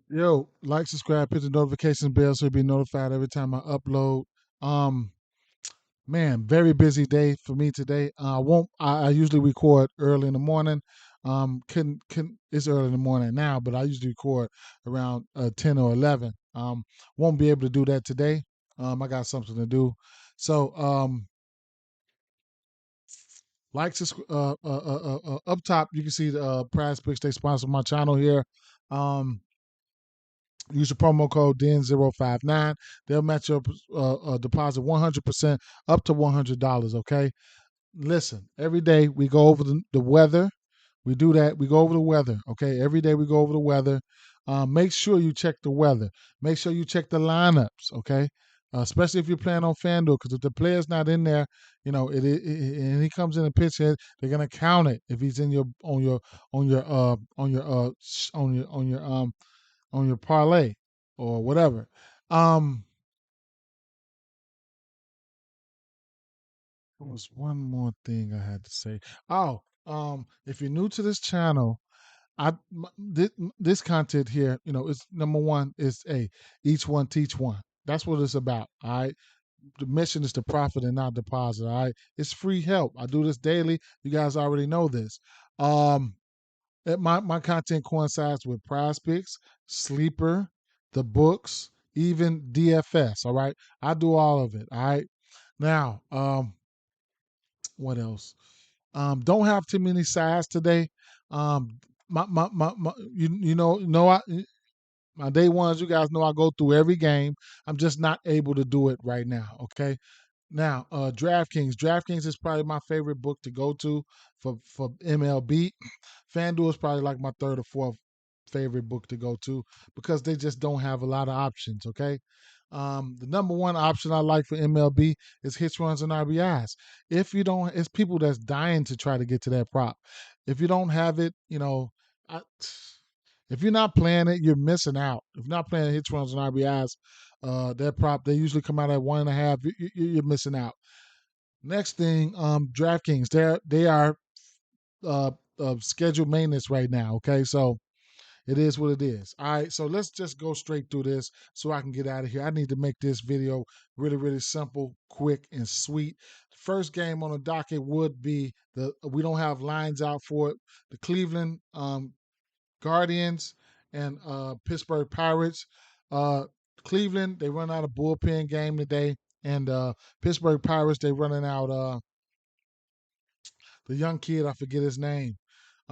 Yo, like, subscribe, hit the notification bell so you'll be notified every time I upload. Um, Man, very busy day for me today. I won't. I usually record early in the morning. Couldn't. It's early in the morning now, but I usually record around 10 or 11. Won't be able to do that today. I got something to do. So, up top you can see the PrizePicks. They sponsor my channel here. Um, Use the promo code DEN059. They'll match your deposit 100% up to $100. Okay. Listen, every day we go over the weather. We do that. We go over the weather. Okay. Every day we go over the weather. Make sure you check the weather. Make sure you check the lineups. Okay. Especially if you're playing on FanDuel, because if the player's not in there, and he comes in and pitch hit, they're gonna count it if he's in your on your on your on your parlay or whatever. Um, there was one more thing I had to say. Oh, if you're new to this channel, this content here, it's number one is a each one teach one. That's what it's about. All right. The mission is to profit and not deposit. All right. It's free help. I do this daily. You guys already know this. Um, my content coincides with Prize Picks, Sleeper, the books, even DFS. All right, I do all of it. All right. Now, what else? Don't have too many sides today. My my day ones. You guys know I go through every game. I'm just not able to do it right now. Okay. Now, DraftKings. DraftKings is probably my favorite book to go to for MLB. FanDuel is probably like my third or fourth favorite book to go to because they just don't have a lot of options. Okay. The number one option I like for MLB is hits, runs, and RBIs. If you don't, it's people that's dying to try to get to that prop. If you don't have it, I, if you're not playing it, you're missing out. If you're not playing hits, runs, and RBIs, that prop they usually come out at 1.5. You're missing out. Next thing, DraftKings. They are uh, scheduled maintenance right now. Okay, so it is what it is. All right, so let's just go straight through this so I can get out of here. I need to make this video really, really simple, quick, and sweet. The first game on the docket would be we don't have lines out for it. The Cleveland Guardians and Pittsburgh Pirates. Uh, Cleveland, they run out of bullpen game today, and Pittsburgh Pirates, they running out the young kid, I forget his name.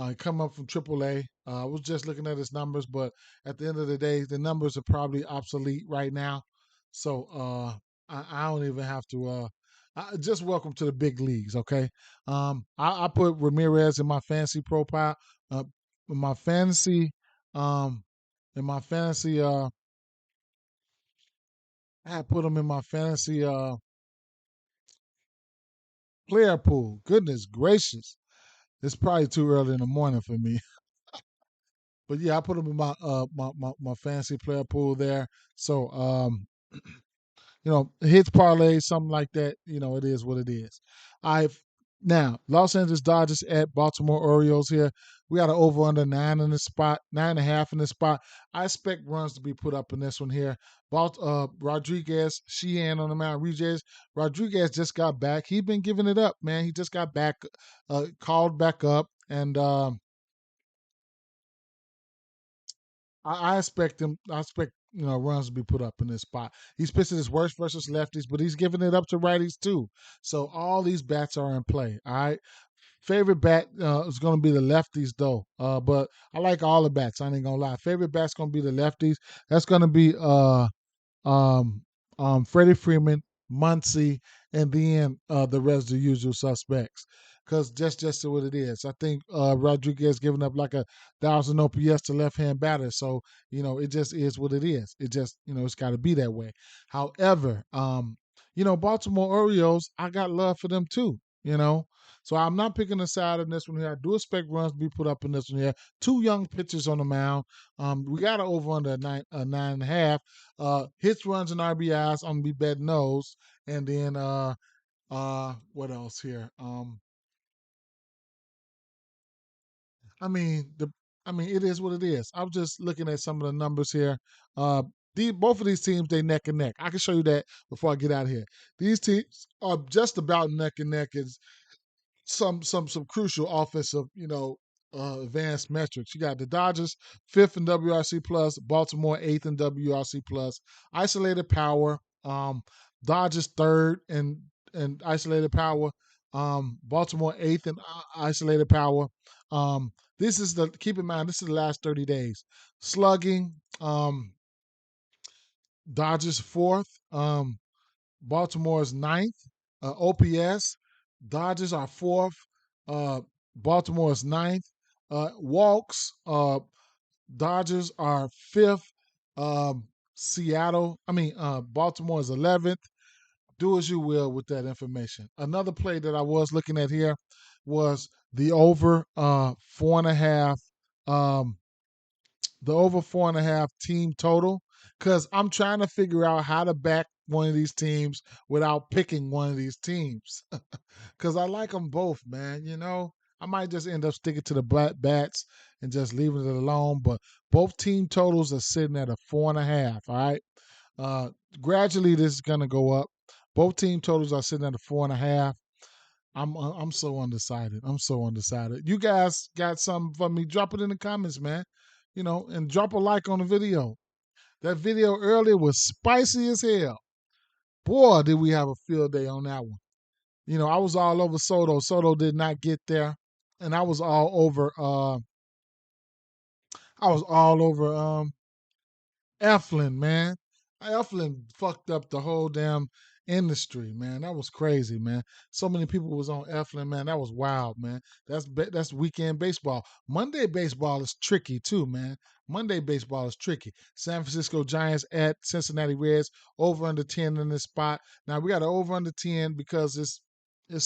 He come up from AAA. I was just looking at his numbers, but at the end of the day, the numbers are probably obsolete right now. So I don't even have to. Just welcome to the big leagues, okay? I put Ramirez in my fantasy profile, in my fantasy, um, in my fantasy. I had put him in my fantasy player pool. Goodness gracious, it's probably too early in the morning for me. But yeah, I put them in my fantasy player pool there. So hits parlay, something like that. It is what it is. I've Now Los Angeles Dodgers at Baltimore Orioles here. We got an over under 9.5 in this spot. I expect runs to be put up in this one here. Rodriguez, Sheehan on the mound. Rodriguez just got back. He's been giving it up, man. He just got back, called back up, and I expect him. I expect runs to be put up in this spot. He's pitching his worst versus lefties, but he's giving it up to righties too. So all these bats are in play. All right. Favorite bat is going to be the lefties though. But I like all the bats. I ain't gonna lie. Favorite bat's going to be the lefties. That's going to be um, Freddie Freeman, Muncy, and then the rest of the usual suspects. Because just what it is. I think Rodriguez giving up like 1,000 OPS to left-hand batters, so it just is what it is. It just it's got to be that way. However, Baltimore Orioles, I got love for them too. You know, so I'm not picking a side in this one here. I do expect runs to be put up in this one here. Two young pitchers on the mound. We got to over under 9.5. Hits, runs, and RBIs. I'm gonna be betting those. And then what else here? I mean I mean, it is what it is. I'm just looking at some of the numbers here. Uh, both of these teams, they neck and neck. I can show you that before I get out of here. These teams are just about neck and neck. Is some crucial offensive, advanced metrics. You got the Dodgers fifth in WRC plus, Baltimore eighth in WRC plus. Isolated power, Dodgers third in isolated power, Baltimore eighth in isolated power. This is the keep in mind this is the last 30 days. Slugging, Dodgers fourth, Baltimore's ninth. OPS, Dodgers are fourth. Uh, Baltimore's ninth. Walks, Dodgers are fifth. Baltimore is 11th. Do as you will with that information. Another play that I was looking at here was the over 4.5. Um, the over 4.5 team total, because I'm trying to figure out how to back one of these teams without picking one of these teams. Because I like them both, man. I might just end up sticking to the bats and just leaving it alone. But both team totals are sitting at a 4.5. All right. Uh, Gradually, this is gonna go up. Both team totals are sitting at a 4.5. I'm so undecided. I'm so undecided. You guys got something for me? Drop it in the comments, man. And drop a like on the video. That video earlier was spicy as hell. Boy, did we have a field day on that one. I was all over Soto. Soto did not get there, and I was all over Eflin, man. Eflin fucked up the whole damn industry, man. That was crazy, man. So many people was on Eflin, man. That was wild, man. That's weekend baseball. Monday baseball is tricky too, man. Monday baseball is tricky. San Francisco Giants at Cincinnati Reds, over under 10 in this spot. Now we got an over under 10 because it's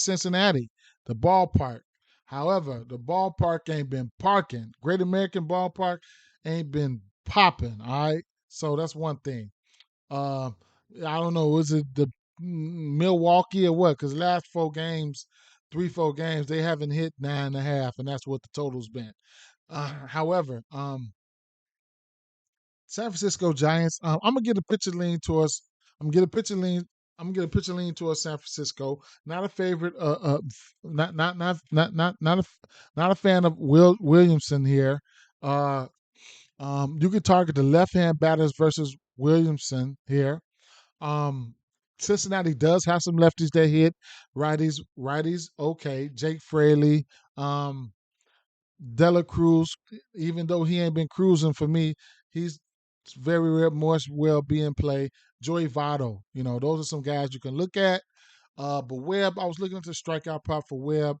Cincinnati, the ballpark. However, the ballpark ain't been parking. Great American Ballpark ain't been popping, all right? So that's one thing. Uh, I don't know, was it the Milwaukee or what? Because last 4 games, 3, 4 games, they haven't hit 9.5, and that's what the total's been. However, San Francisco Giants. I'm gonna get a pitcher lean towards. I'm gonna get a pitcher lean. I'm gonna get a pitcher lean towards San Francisco. Not a favorite. Not a fan of Williamson here. Uh, you can target the left-hand batters versus Williamson here. Um, Cincinnati does have some lefties that hit. Righties, okay. Jake Fraley, um, Dela Cruz, even though he ain't been cruising for me, he's very much well being played. Joey Votto, those are some guys you can look at. But Webb, I was looking at the strikeout prop for Webb,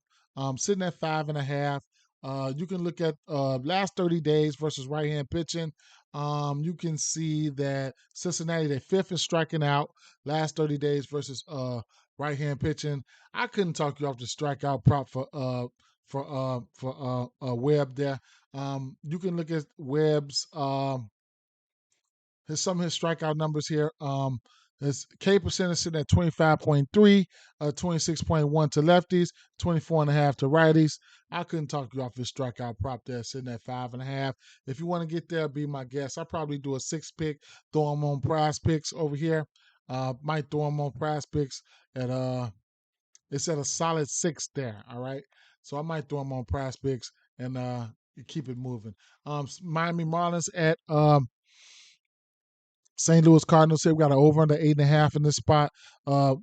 sitting at 5.5. You can look at last 30 days versus right hand pitching. You can see that Cincinnati, they're fifth in striking out last 30 days versus right hand pitching. I couldn't talk you off the strikeout prop for Webb there. You can look at Webb's some of his strikeout numbers here. His K percentage sitting at 25.3, 26.1 to lefties, 24.5 to righties. I couldn't talk you off his strikeout prop there, sitting at 5.5. If you want to get there, be my guest. I'll probably do a 6 pick, throw him on PrizePicks over here. Might throw him on PrizePicks at it's at a solid 6 there. All right. So I might throw him on PrizePicks and keep it moving. Miami Marlins at St. Louis Cardinals here. We got an over under 8.5 in this spot. Uh,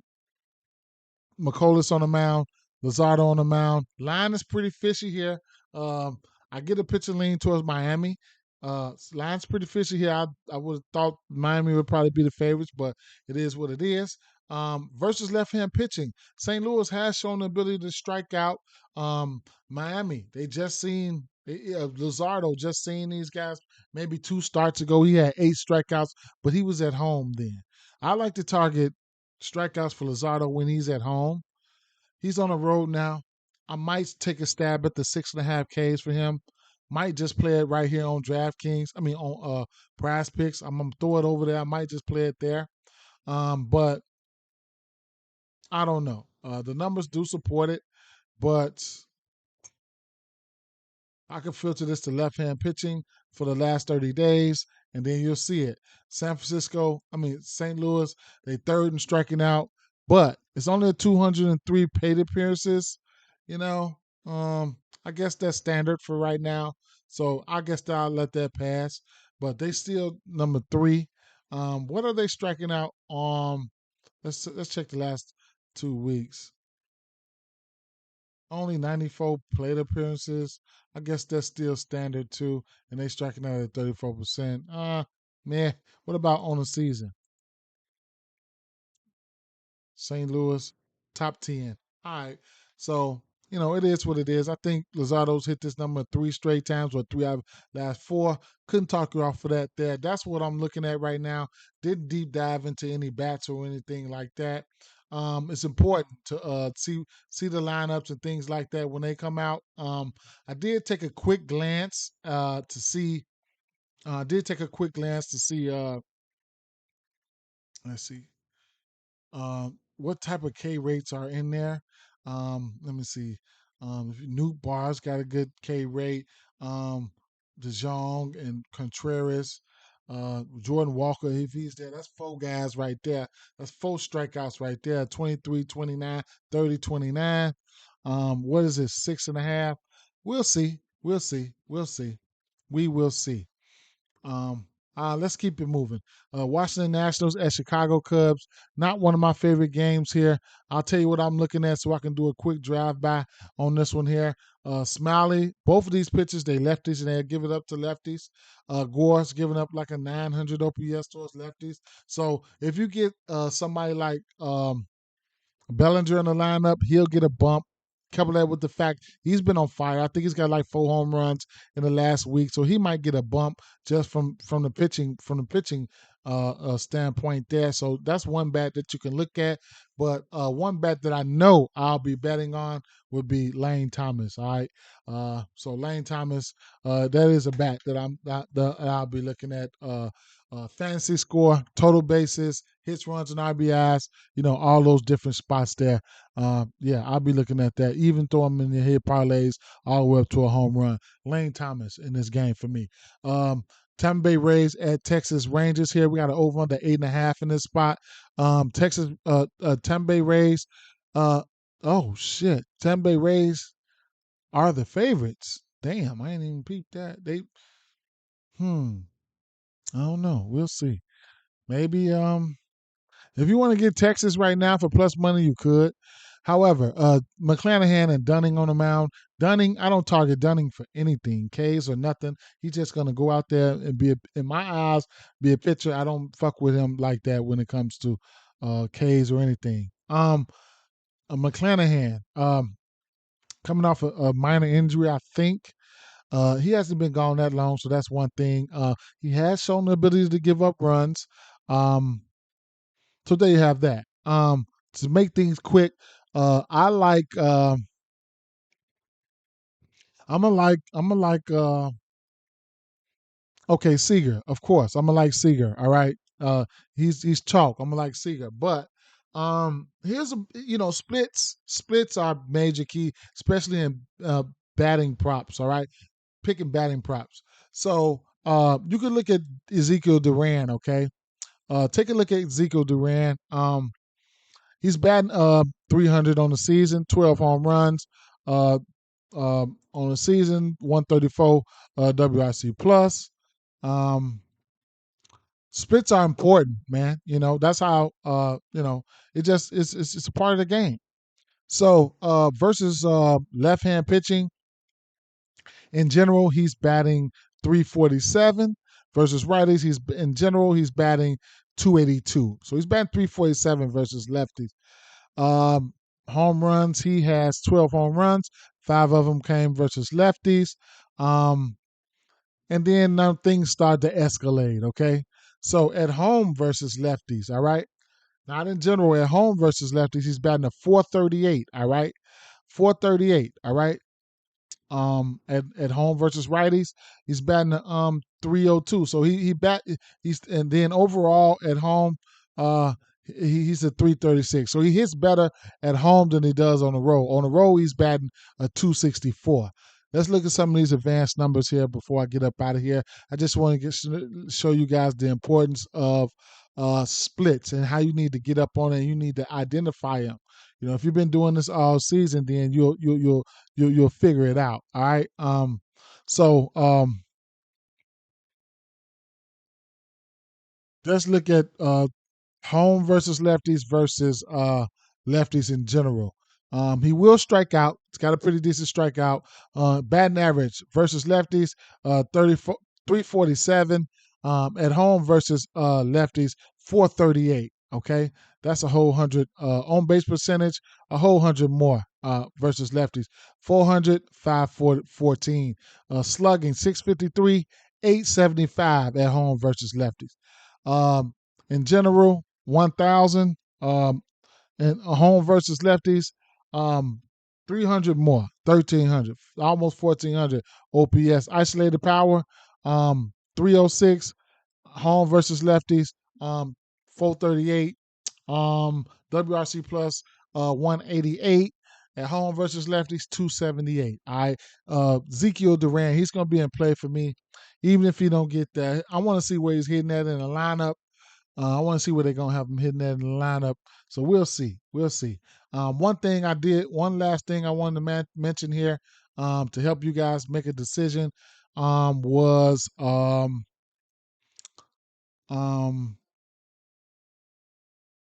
McCullers on the mound, Luzardo on the mound. Line is pretty fishy here. Um, I get a pitcher lean towards Miami. Line's pretty fishy here. I would have thought Miami would probably be the favorites, but it is what it is. Versus left-hand pitching, St. Louis has shown the ability to strike out. Miami, they just seen Luzardo just seen these guys maybe 2 starts ago. He had 8 strikeouts, but he was at home then. I like to target strikeouts for Luzardo when he's at home. He's on the road now. I might take a stab at the 6.5 Ks for him. Might just play it right here on DraftKings. I mean on PrizePicks. I'm gonna throw it over there. I might just play it there. But I don't know. The numbers do support it, but I can filter this to left-hand pitching for the last 30 days, and then you'll see it. St. Louis, they third in striking out, but it's only a 203 paid appearances. You know, I guess that's standard for right now. So I guess that I'll let that pass. But they still number three. What are they striking out? Let's check the last 2 weeks. Only 94 plate appearances. I guess that's still standard too. And they striking out at 34%. Man, what about on the season? St. Louis, top 10. All right. So, it is what it is. I think Luzardo's hit this number 3 straight times, or 3 out of last 4. Couldn't talk you off for that there. That's what I'm looking at right now. Didn't deep dive into any bats or anything like that. It's important to see the lineups and things like that when they come out. I did take a quick glance to see. Did take a quick glance to see. Let's see. What type of K rates are in there. Let me see. Nuke Bar's got a good K rate. DeJong and Contreras. Jordan Walker, if he's there, that's 4 guys right there. That's 4 strikeouts right there. 23, 29, 30, 29. What is it? 6.5. We'll see. We'll see. We'll see. We will see. Um, let's keep it moving. Washington Nationals at Chicago Cubs. Not one of my favorite games here. I'll tell you what I'm looking at so I can do a quick drive-by on this one here. Smiley, both of these pitchers, they lefties, and they give it up to lefties. Gore's giving up like a 900 OPS towards lefties. So if you get somebody like Bellinger in the lineup, he'll get a bump. Couple that with the fact he's been on fire. I think he's got like 4 home runs in the last week, so he might get a bump just from the pitching standpoint there. So that's one bat that you can look at. But one bat that I know I'll be betting on would be Lane Thomas. All right, so Lane Thomas, that is a bat that I'll be looking at. Fantasy score, total bases, hits, runs, and RBIs. All those different spots there. Yeah, I'll be looking at that. Even throw him in the hit parlays all the way up to a home run. Lane Thomas in this game for me. Tampa Bay Rays at Texas Rangers here. We got an over under 8.5 in this spot. Tampa Bay Rays. Oh shit, Tampa Bay Rays are the favorites. Damn, I ain't even peeped that. I don't know. We'll see. Maybe if you want to get Texas right now for plus money, you could. However, McClanahan and Dunning on the mound. Dunning, I don't target Dunning for anything, Ks or nothing. He's just gonna go out there and in my eyes, be a pitcher. I don't fuck with him like that when it comes to Ks or anything. McClanahan, coming off a minor injury, I think. He hasn't been gone that long, so that's one thing. He has shown the ability to give up runs. So there you have that. To make things quick, I like. Okay, Seager, of course. I'm gonna like Seager. All right. He's chalk. I'm gonna like Seager, but here's splits are major key, especially in batting props. All right, picking batting props. So you can look at Ezekiel Duran. Okay, take a look at Ezekiel Duran. He's batting 300 on the season, 12 home runs on the season, 134 WRC plus. Splits are important, man. That's how it's a part of the game. So versus left-hand pitching, in general, he's batting 347. Versus righties, he's batting 282. So he's batting 347 versus lefties. Home runs, he has 12 home runs. 5 of them came versus lefties. And then now things start to escalate, okay? So at home versus lefties, all right? Not in general, at home versus lefties, he's batting a 438, all right? 438, all right? At home versus righties, he's batting 302. So and then overall at home, he's a 336. So he hits better at home than he does on the road. On the road, he's batting a 264. let's look at some of these advanced numbers here before I get up out of here. I just want to show you guys the importance of splits and how you need to get up on it. And you need to identify them. If you've been doing this all season, then you'll figure it out. All right. So let's look at home versus lefties in general. He will strike out. He's got a pretty decent strikeout. Batting average versus lefties, 347. At home versus lefties, 438. Okay, that's a whole 100. On base percentage, a whole 100 more versus lefties, 400, 514. Slugging, 653, 875 at home versus lefties. Um, in general, 1,000. And a home versus lefties, 300 more, 1,300, almost 1,400 OPS. Isolated power, 306. Home versus lefties, 438. WRC plus, 188. At home versus lefties, 278. All right. Ezekiel Duran, he's going to be in play for me, even if he don't get that. I want to see where he's hitting that in the lineup. I want to see where they're going to have him hitting that in the lineup. So we'll see. We'll see. One last thing I wanted to mention here to help you guys make a decision was um,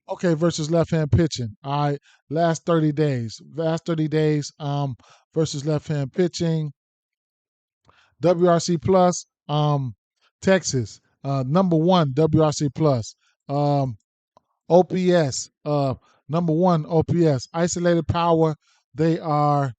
okay, versus left-hand pitching. All right, last 30 days. Versus left-hand pitching. WRC plus, Texas, number one WRC plus. OPS, number one OPS. Isolated power, they are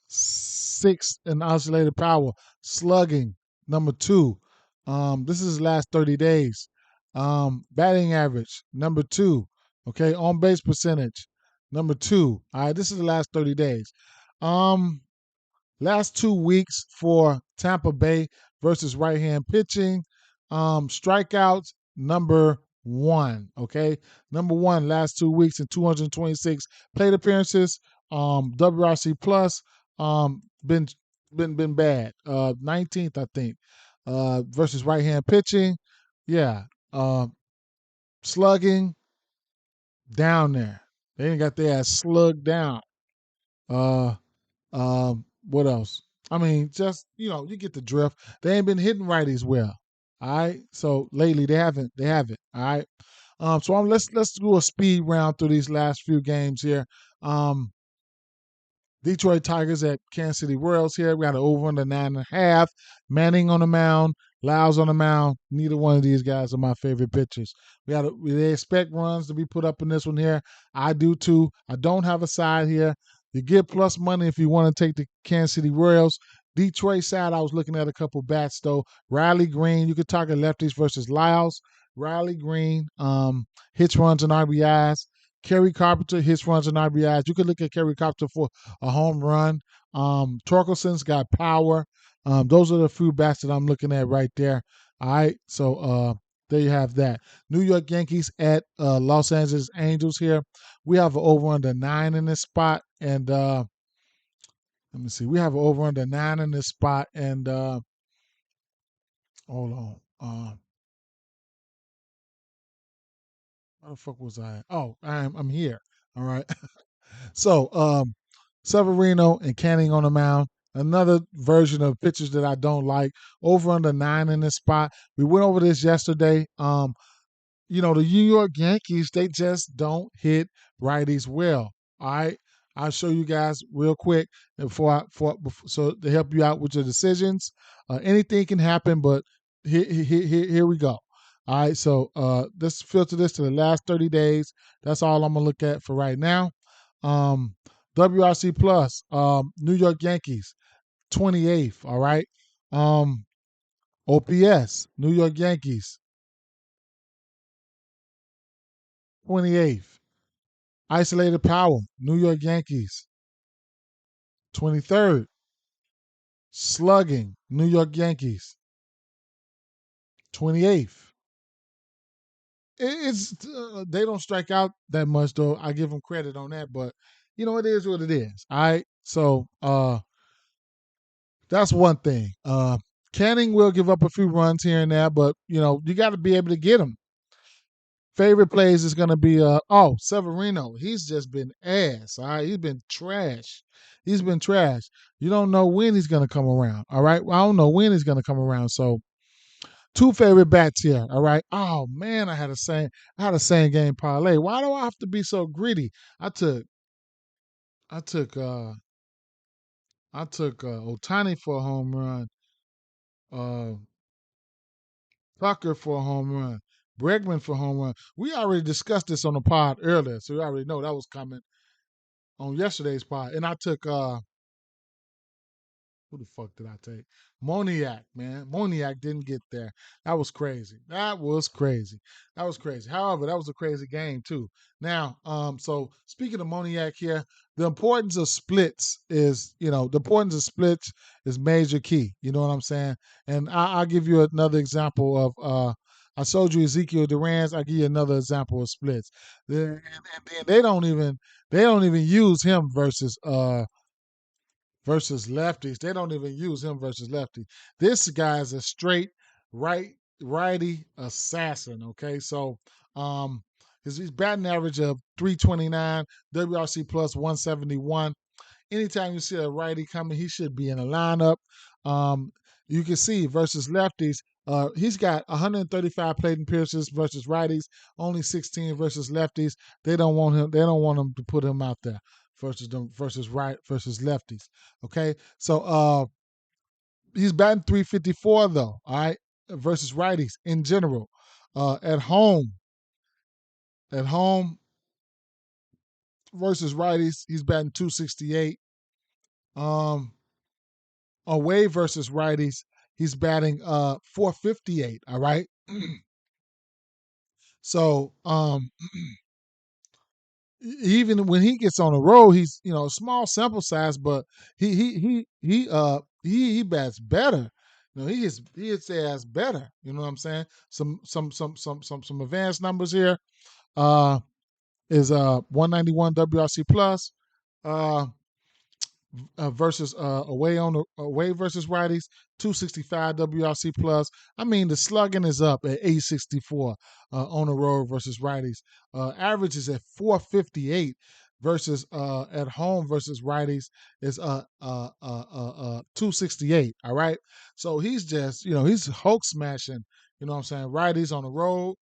sixth in isolated power. Slugging, number two. This is his last 30 days. Batting average, number two. Okay, on base percentage, number two. All right, this is the last 30 days. Last 2 weeks for Tampa Bay versus right hand pitching. Strikeouts, number one. Okay. Number one, last 2 weeks and 226 plate appearances. WRC plus, been been bad. 19th, I think. Versus right hand pitching. Yeah. Slugging, down there. They ain't got their ass slugged down. Uh what else? I mean, just you get the drift. They ain't been hitting righties well. All right. So lately they haven't. They haven't. All right. So let's do a speed round through these last few games here. Um, Detroit Tigers at Kansas City Royals here. We got an over under 9.5. Manning on the mound, Lyles on the mound. Neither one of these guys are my favorite pitchers. They expect runs to be put up in this one here. I do too. I don't have a side here. You get plus money if you want to take the Kansas City Royals. Detroit side, I was looking at a couple bats though. Riley Green, you could target lefties versus Lyles. Riley Green, hits, runs, and RBIs. Kerry Carpenter hits, runs, and RBIs. You could look at Kerry Carpenter for a home run. Torkelson's got power. Those are the few bats that I'm looking at right there. All right, so there you have that. New York Yankees at Los Angeles Angels here. We have an over under 9 in this spot, and let me see. We have an over under 9 in this spot, and hold on. Where the fuck was I? Oh, I'm here. All right. So, Severino and Canning on the mound. Another version of pitchers that I don't like. Over under 9 in this spot. We went over this yesterday. The New York Yankees, they just don't hit righties well. All right. I'll show you guys real quick so to help you out with your decisions. Anything can happen, but here we go. All right. So let's filter this to the last 30 days. That's all I'm going to look at for right now. WRC plus, New York Yankees, 28th. All right. OPS, New York Yankees, 28th. Isolated power, New York Yankees, 23rd. Slugging, New York Yankees, 28th. It's they don't strike out that much though. I give them credit on that, but it is what it is. All right. So That's one thing. Canning will give up a few runs here and there, but you got to be able to get them. Favorite plays is going to be Severino. He's just been ass. All right, he's been trash. He's been trash. You don't know when he's going to come around. All right, well, I don't know when he's going to come around. So two favorite bats here. All right. Oh man, I had a same game parlay. Why do I have to be so greedy? I took I took Otani for a home run. Uh, Tucker for a home run. Bregman for a home run. We already discussed this on the pod earlier, so we already know that was coming on yesterday's pod. And I took who the fuck did I take? Moniac, man. Moniac didn't get there. That was crazy. That was crazy. That was crazy. However, that was a crazy game too. Now, so speaking of Moniac here, the importance of splits is major key. You know what I'm saying? And I'll give you another example of I showed you Ezekiel Duran's. I give you another example of splits. And then they don't even use him versus lefties. They don't even use him versus lefty. This guy is a straight righty assassin. Okay, so his batting average of 329, WRC plus 171. Anytime you see a righty coming, he should be in a lineup. Um, you can see versus lefties, he's got 135 plate appearances versus righties, only 16 versus lefties. They don't want him. They don't want him to put him out there versus lefties. Okay, so he's batting 354 though. All right, versus righties in general. At home, at home versus righties, he's batting 268. Um, Away versus righties, he's batting 458. All right. So even when he gets on the road, he's small sample size, but he bats better. He hits their ass better. You know what I'm saying? Some advanced numbers here. Uh, is 191 WRC plus. Uh, versus away versus righties, 265 WRC plus. I mean, the slugging is up at 864 on the road versus righties. Average is at 458 versus at home versus righties is 268. All right, so he's just he's Hulk smashing. You know what I'm saying? Righties on the road,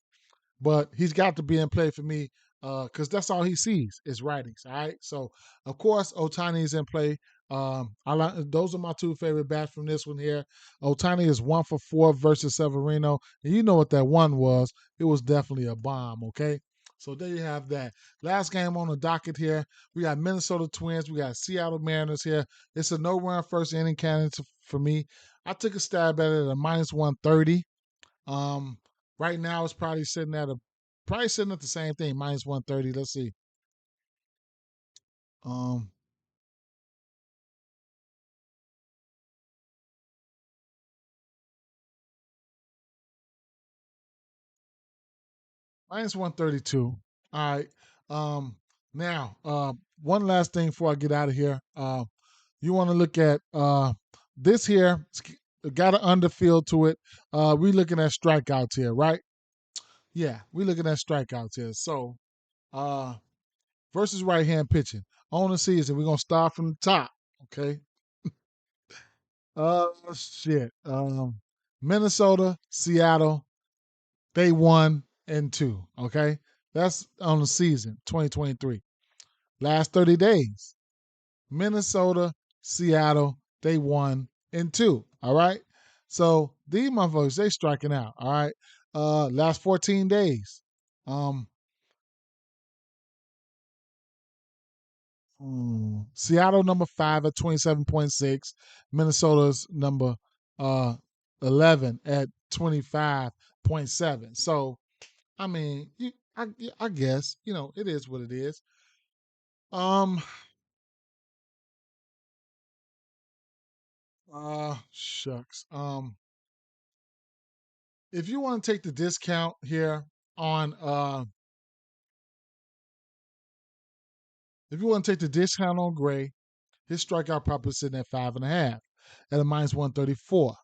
but he's got to be in play for me because that's all he sees is writings. All right. So of course Otani is in play. I like those are my two favorite bats from this one here. Otani is 1 for 4 versus Severino, and you know what that one was? It was definitely a bomb. Okay. So there you have that. Last game on the docket here. We got Minnesota Twins. We got Seattle Mariners here. It's a no-run first inning candidate for me. I took a stab at it at a minus 130. Um, right now it's probably sitting at the same thing, minus 130. Let's see. Um, minus 132. All right. Um, now, one last thing before I get out of here. You want to look at this here. It's got an underfield to it. We looking at strikeouts here, right? Yeah, we looking at strikeouts here. So, uh, versus right hand pitching on the season, we're gonna start from the top. Okay. Shit. Minnesota, Seattle, they 1-2. Okay, that's on the season 2023. Last 30 days, Minnesota, Seattle, they 1-2. All right, so these motherfuckers they striking out. All right, last 14 days. Um, Seattle number 5 at 27.6. Minnesota's number uh 11 at 25.7. So I mean, I guess it is what it is. Um, shucks. If you want to take the discount here on if you want to take the discount on Gray, his strikeout probably sitting at 5.5. at a minus 134.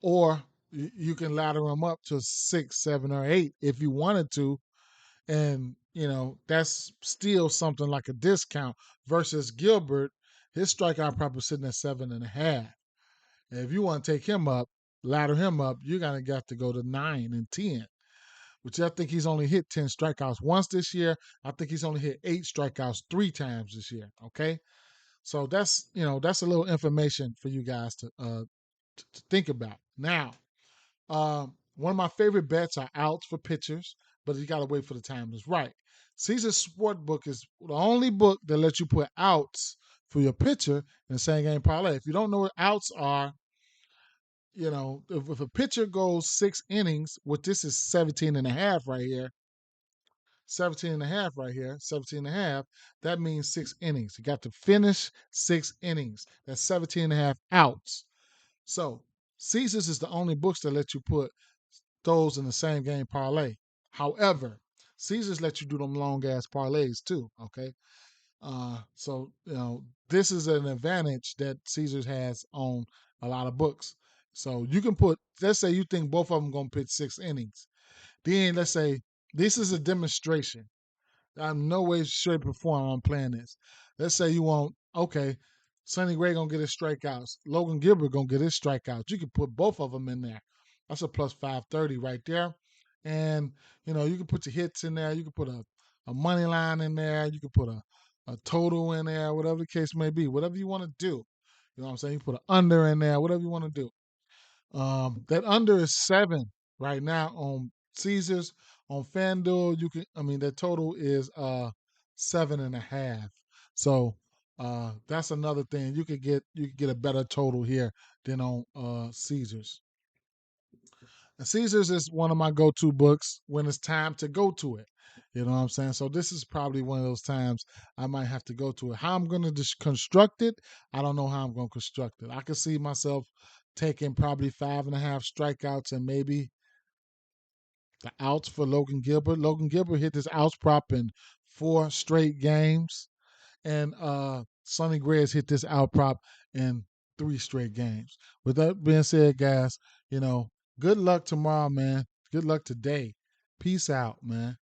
Or you can ladder him up to 6, 7, or 8 if you wanted to. And, that's still something like a discount versus Gilbert. His strikeout prop is sitting at 7.5. And if you want to take him up, ladder him up, you're going to got to go to 9 and 10, which I think he's only hit 10 strikeouts once this year. I think he's only hit 8 strikeouts 3 times this year. Okay. So that's a little information for you guys to think about. Now, one of my favorite bets are outs for pitchers, but you got to wait for the time that's right. Caesar's Sportbook is the only book that lets you put outs for your pitcher in the same game parlay. If you don't know what outs are, if a pitcher goes 6 innings, what this is 17 and a half right here, 17 and a half right here, 17 and a half, that means 6 innings. You got to finish 6 innings. That's 17 and a half outs. So Caesars is the only books that let you put those in the same game parlay. However, Caesars let you do them long ass parlays too. Okay. So this is an advantage that Caesars has on a lot of books. So you can put, let's say you think both of them gonna pitch 6 innings. Then let's say this is a demonstration. I'm no way, shape, or form I'm playing this. Let's say you want, okay, Sonny Gray gonna get his strikeouts. Logan Gilbert gonna get his strikeouts. You can put both of them in there. That's a plus 530 right there. And you can put your hits in there. You can put a money line in there. You can put a total in there, whatever the case may be, whatever you want to do. You know what I'm saying? You put an under in there, whatever you want to do. That under is 7 right now on Caesars. On FanDuel, that total is 7.5. So that's another thing. You could get a better total here than on Caesars. And Caesars is one of my go-to books when it's time to go to it. You know what I'm saying? So this is probably one of those times I might have to go to it. How I'm going to construct it, I don't know how I'm going to construct it. I could see myself taking probably 5.5 strikeouts and maybe the outs for Logan Gilbert. Logan Gilbert hit his outs prop in 4 straight games, and Sonny Gray has hit this out prop in 3 straight games. With that being said, guys, good luck tomorrow, man. Good luck today. Peace out, man.